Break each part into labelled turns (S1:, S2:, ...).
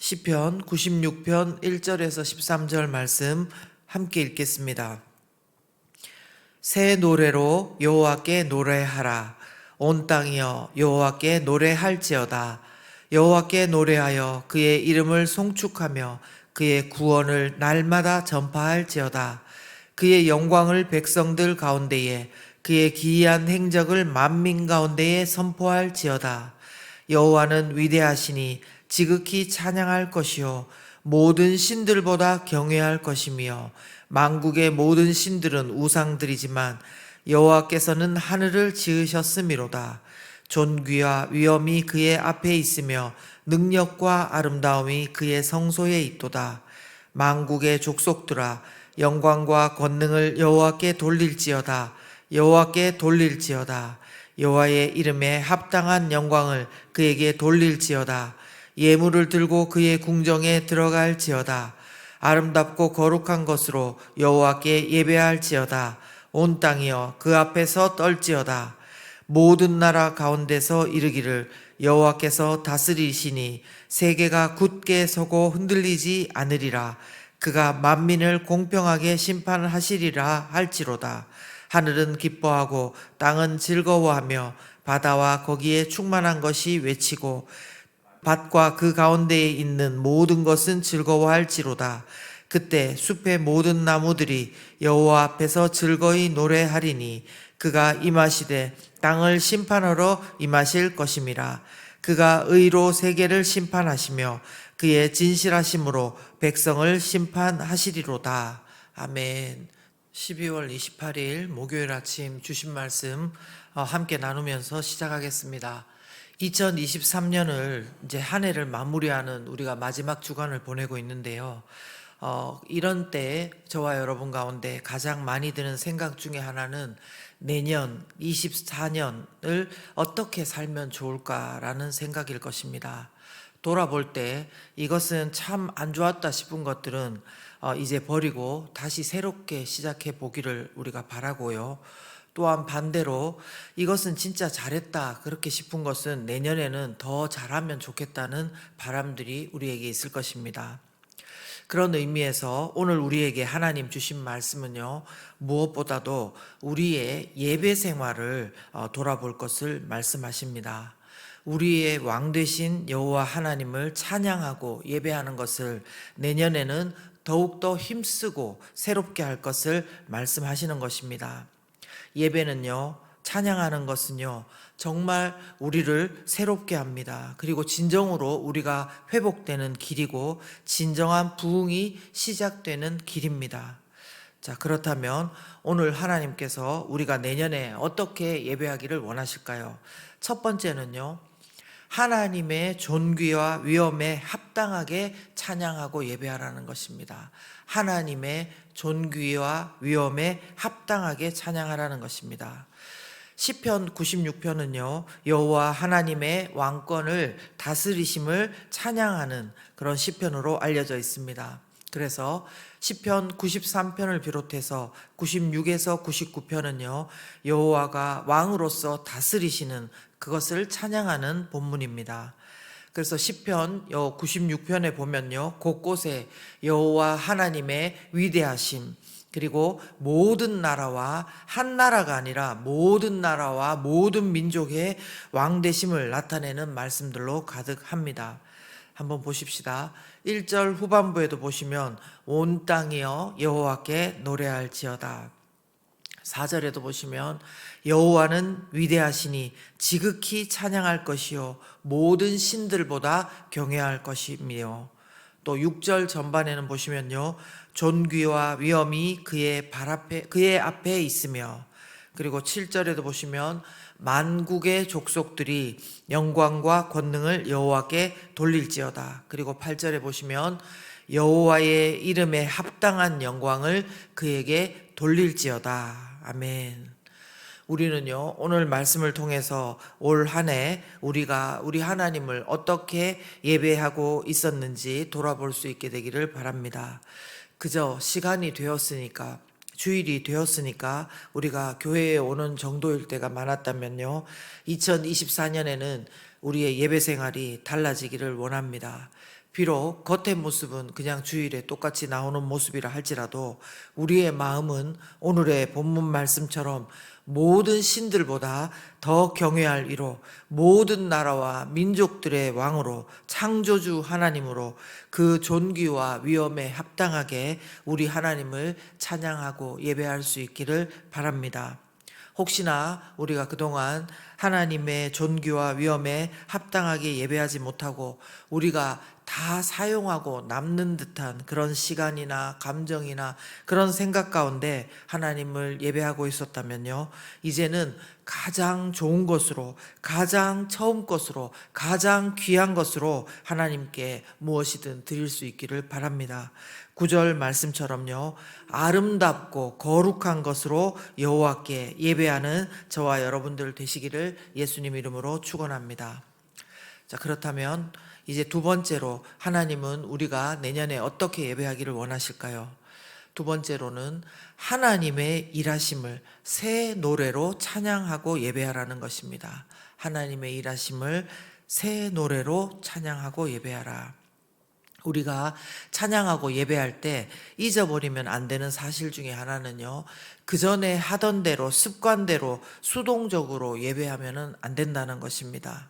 S1: 시편 96편 1절에서 13절 말씀 함께 읽겠습니다. 새 노래로 여호와께 노래하라. 온 땅이여 여호와께 노래할지어다. 여호와께 노래하여 그의 이름을 송축하며 그의 구원을 날마다 전파할지어다. 그의 영광을 백성들 가운데에 그의 기이한 행적을 만민 가운데에 선포할지어다. 여호와는 위대하시니 지극히 찬양할 것이요 모든 신들보다 경외할 것이며 만국의 모든 신들은 우상들이지만 여호와께서는 하늘을 지으셨음이로다. 존귀와 위엄이 그의 앞에 있으며 능력과 아름다움이 그의 성소에 있도다. 만국의 족속들아 영광과 권능을 여호와께 돌릴지어다. 여호와께 돌릴지어다. 여호와의 이름에 합당한 영광을 그에게 돌릴지어다. 예물을 들고 그의 궁정에 들어갈지어다. 아름답고 거룩한 것으로 여호와께 예배할지어다. 온 땅이여 그 앞에서 떨지어다. 모든 나라 가운데서 이르기를 여호와께서 다스리시니 세계가 굳게 서고 흔들리지 않으리라. 그가 만민을 공평하게 심판하시리라 할지로다. 하늘은 기뻐하고 땅은 즐거워하며 바다와 거기에 충만한 것이 외치고 밭과 그 가운데에 있는 모든 것은 즐거워할지로다. 그때 숲의 모든 나무들이 여호와 앞에서 즐거이 노래하리니 그가 임하시되 땅을 심판하러 임하실 것임이라. 그가 의로 세계를 심판하시며 그의 진실하심으로 백성을 심판하시리로다. 아멘. 12월 28일 목요일 아침 주신 말씀 함께 나누면서 시작하겠습니다. 2023년을 이제 한 해를 마무리하는 우리가 마지막 주간을 보내고 있는데요. 이런 때 저와 여러분 가운데 가장 많이 드는 생각 중에 하나는 내년 24년을 어떻게 살면 좋을까라는 생각일 것입니다. 돌아볼 때 이것은 참 안 좋았다 싶은 것들은 이제 버리고 다시 새롭게 시작해 보기를 우리가 바라고요. 또한 반대로 이것은 진짜 잘했다 그렇게 싶은 것은 내년에는 더 잘하면 좋겠다는 바람들이 우리에게 있을 것입니다. 그런 의미에서 오늘 우리에게 하나님 주신 말씀은요, 무엇보다도 우리의 예배 생활을 돌아볼 것을 말씀하십니다. 우리의 왕 되신 여호와 하나님을 찬양하고 예배하는 것을 내년에는 더욱더 힘쓰고 새롭게 할 것을 말씀하시는 것입니다. 예배는요, 찬양하는 것은요, 정말 우리를 새롭게 합니다. 그리고 진정으로 우리가 회복되는 길이고 진정한 부흥이 시작되는 길입니다. 자, 그렇다면 오늘 하나님께서 우리가 내년에 어떻게 예배하기를 원하실까요? 첫 번째는요, 하나님의 존귀와 위엄에 합당하게 찬양하고 예배하라는 것입니다. 하나님의 존귀와 위엄에 합당하게 찬양하라는 것입니다. 시편 96편은요, 여호와 하나님의 왕권을 다스리심을 찬양하는 그런 시편으로 알려져 있습니다. 그래서 시편 93편을 비롯해서 96에서 99편은요, 여호와가 왕으로서 다스리시는 그것을 찬양하는 본문입니다. 그래서 시편 96편에 보면요, 곳곳에 여호와 하나님의 위대하심, 그리고 모든 나라와 한 나라가 아니라 모든 나라와 모든 민족의 왕되심을 나타내는 말씀들로 가득합니다. 한번 보십시다. 1절 후반부에도 보시면 온 땅이여 여호와께 노래할지어다. 4절에도 보시면 여호와는 위대하시니 지극히 찬양할 것이요 모든 신들보다 경외할 것이며, 또 6절 전반에는 보시면요, 존귀와 위엄이 그의 앞에 있으며, 그리고 7절에도 보시면 만국의 족속들이 영광과 권능을 여호와께 돌릴지어다. 그리고 8절에 보시면 여호와의 이름에 합당한 영광을 그에게 돌릴지어다. 아멘. 우리는요, 오늘 말씀을 통해서 올 한 해 우리가 우리 하나님을 어떻게 예배하고 있었는지 돌아볼 수 있게 되기를 바랍니다. 그저 시간이 되었으니까, 주일이 되었으니까 우리가 교회에 오는 정도일 때가 많았다면요, 2024년에는 우리의 예배 생활이 달라지기를 원합니다. 비록 겉의 모습은 그냥 주일에 똑같이 나오는 모습이라 할지라도 우리의 마음은 오늘의 본문 말씀처럼 모든 신들보다 더 경외할 이로 모든 나라와 민족들의 왕으로 창조주 하나님으로 그 존귀와 위엄에 합당하게 우리 하나님을 찬양하고 예배할 수 있기를 바랍니다. 혹시나 우리가 그동안 하나님의 존귀와 위엄에 합당하게 예배하지 못하고 우리가 다 사용하고 남는 듯한 그런 시간이나 감정이나 그런 생각 가운데 하나님을 예배하고 있었다면요, 이제는 가장 좋은 것으로, 가장 처음 것으로, 가장 귀한 것으로 하나님께 무엇이든 드릴 수 있기를 바랍니다. 9절 말씀처럼요, 아름답고 거룩한 것으로 여호와께 예배하는 저와 여러분들 되시기를 예수님 이름으로 축원합니다. 자, 그렇다면 이제 두 번째로 하나님은 우리가 내년에 어떻게 예배하기를 원하실까요? 두 번째로는 하나님의 일하심을 새 노래로 찬양하고 예배하라는 것입니다. 하나님의 일하심을 새 노래로 찬양하고 예배하라. 우리가 찬양하고 예배할 때 잊어버리면 안 되는 사실 중에 하나는요, 그 전에 하던 대로 습관대로 수동적으로 예배하면 안 된다는 것입니다.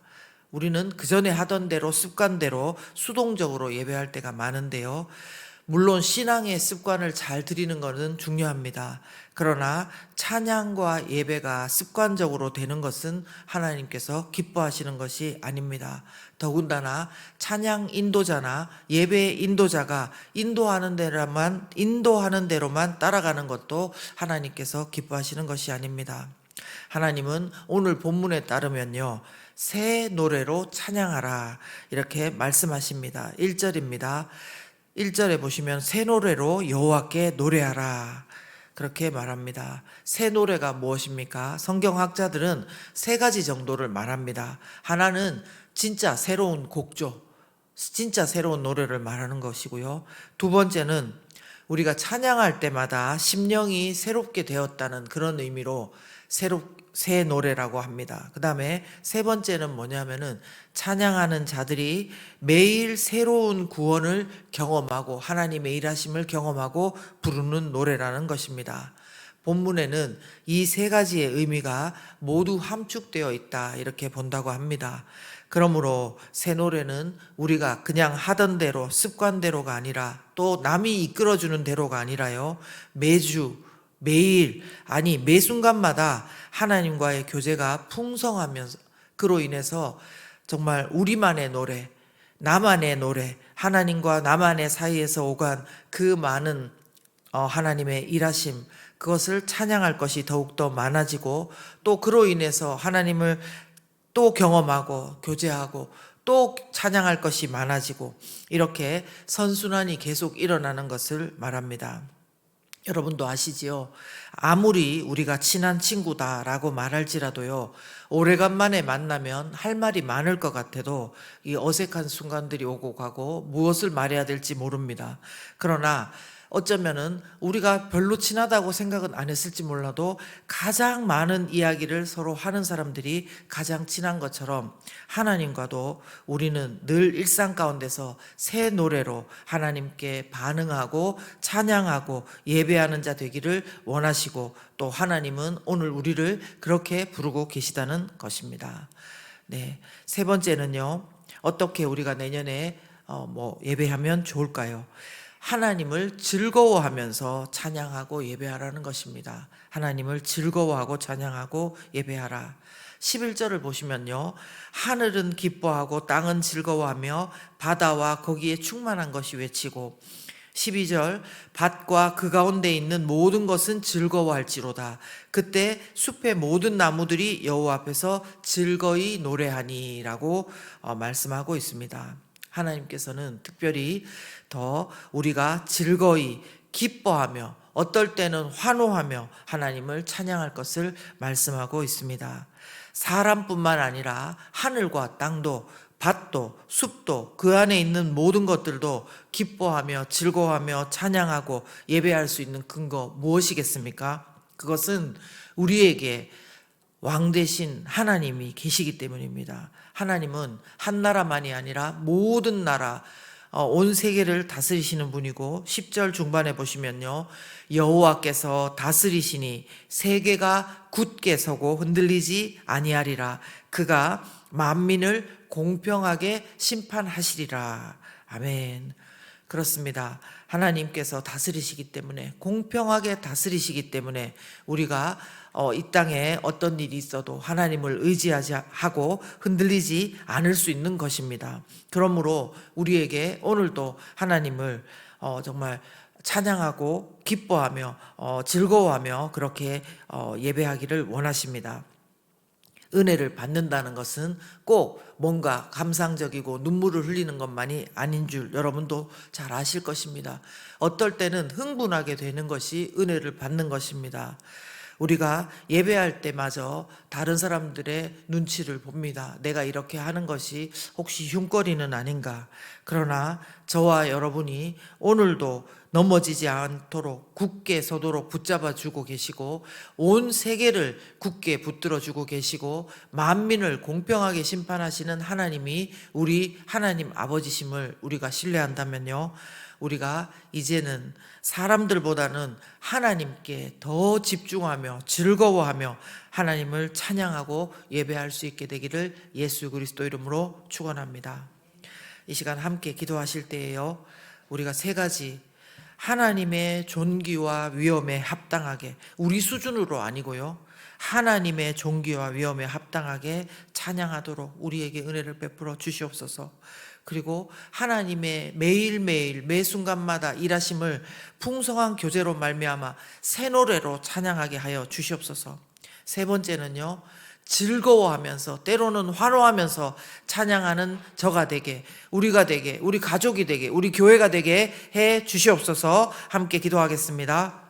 S1: 우리는 그 전에 하던 대로 습관대로 수동적으로 예배할 때가 많은데요, 물론 신앙의 습관을 잘 들이는 것은 중요합니다. 그러나 찬양과 예배가 습관적으로 되는 것은 하나님께서 기뻐하시는 것이 아닙니다. 더군다나 찬양 인도자나 예배 인도자가 인도하는 대로만 따라가는 것도 하나님께서 기뻐하시는 것이 아닙니다. 하나님은 오늘 본문에 따르면요, 새 노래로 찬양하라 이렇게 말씀하십니다. 1절입니다. 1절에 보시면 새 노래로 여호와께 노래하라 그렇게 말합니다. 새 노래가 무엇입니까? 성경학자들은 세 가지 정도를 말합니다. 하나는 진짜 새로운 곡조, 진짜 새로운 노래를 말하는 것이고요. 두 번째는 우리가 찬양할 때마다 심령이 새롭게 되었다는 그런 의미로 새 노래라고 합니다. 그 다음에 세 번째는 뭐냐면은 찬양하는 자들이 매일 새로운 구원을 경험하고 하나님의 일하심을 경험하고 부르는 노래라는 것입니다. 본문에는 이 세 가지의 의미가 모두 함축되어 있다 이렇게 본다고 합니다. 그러므로 새 노래는 우리가 그냥 하던 대로 습관대로가 아니라 또 남이 이끌어주는 대로가 아니라요, 매주 매일 아니 매 순간마다 하나님과의 교제가 풍성하면서 그로 인해서 정말 우리만의 노래, 나만의 노래, 하나님과 나만의 사이에서 오간 그 많은 하나님의 일하심, 그것을 찬양할 것이 더욱더 많아지고 또 그로 인해서 하나님을 또 경험하고 교제하고 또 찬양할 것이 많아지고 이렇게 선순환이 계속 일어나는 것을 말합니다. 여러분도 아시지요? 아무리 우리가 친한 친구다라고 말할지라도요, 오래간만에 만나면 할 말이 많을 것 같아도 이 어색한 순간들이 오고 가고 무엇을 말해야 될지 모릅니다. 그러나 어쩌면은 우리가 별로 친하다고 생각은 안 했을지 몰라도 가장 많은 이야기를 서로 하는 사람들이 가장 친한 것처럼 하나님과도 우리는 늘 일상 가운데서 새 노래로 하나님께 반응하고 찬양하고 예배하는 자 되기를 원하시고 또 하나님은 오늘 우리를 그렇게 부르고 계시다는 것입니다. 네, 세 번째는요, 어떻게 우리가 내년에 예배하면 좋을까요? 하나님을 즐거워하면서 찬양하고 예배하라는 것입니다. 하나님을 즐거워하고 찬양하고 예배하라. 11절을 보시면요, 하늘은 기뻐하고 땅은 즐거워하며 바다와 거기에 충만한 것이 외치고, 12절 밭과 그 가운데 있는 모든 것은 즐거워할지로다. 그때 숲의 모든 나무들이 여호와 앞에서 즐거이 노래하니라고 말씀하고 있습니다. 하나님께서는 특별히 더 우리가 즐거이 기뻐하며 어떨 때는 환호하며 하나님을 찬양할 것을 말씀하고 있습니다. 사람뿐만 아니라 하늘과 땅도 밭도 숲도 그 안에 있는 모든 것들도 기뻐하며 즐거워하며 찬양하고 예배할 수 있는 근거 무엇이겠습니까? 그것은 우리에게 왕 대신 하나님이 계시기 때문입니다. 하나님은 한 나라만이 아니라 모든 나라, 온 세계를 다스리시는 분이고 10절 중반에 보시면요. 여호와께서 다스리시니 세계가 굳게 서고 흔들리지 아니하리라. 그가 만민을 공평하게 심판하시리라. 아멘. 그렇습니다. 하나님께서 다스리시기 때문에, 공평하게 다스리시기 때문에 우리가 이 땅에 어떤 일이 있어도 하나님을 의지하고 흔들리지 않을 수 있는 것입니다. 그러므로 우리에게 오늘도 하나님을 정말 찬양하고 기뻐하며 즐거워하며 그렇게 예배하기를 원하십니다. 은혜를 받는다는 것은 꼭 뭔가 감상적이고 눈물을 흘리는 것만이 아닌 줄 여러분도 잘 아실 것입니다. 어떨 때는 흥분하게 되는 것이 은혜를 받는 것입니다. 우리가 예배할 때마저 다른 사람들의 눈치를 봅니다. 내가 이렇게 하는 것이 혹시 흉거리는 아닌가. 그러나 저와 여러분이 오늘도 넘어지지 않도록 굳게 서도록 붙잡아 주고 계시고 온 세계를 굳게 붙들어 주고 계시고 만민을 공평하게 심판하시는 하나님이 우리 하나님 아버지심을 우리가 신뢰한다면요, 우리가 이제는 사람들보다는 하나님께 더 집중하며 즐거워하며 하나님을 찬양하고 예배할 수 있게 되기를 예수 그리스도 이름으로 축원합니다. 이 시간 함께 기도하실 때에요, 우리가 세 가지 하나님의 존귀와 위엄에 합당하게, 우리 수준으로 아니고요, 하나님의 존귀와 위엄에 합당하게 찬양하도록 우리에게 은혜를 베풀어 주시옵소서. 그리고 하나님의 매일매일 매 순간마다 일하심을 풍성한 교제로 말미암아 새 노래로 찬양하게 하여 주시옵소서. 세 번째는요, 즐거워하면서 때로는 환호하면서 찬양하는 저가 되게, 우리가 되게, 우리 가족이 되게, 우리 교회가 되게 해 주시옵소서. 함께 기도하겠습니다.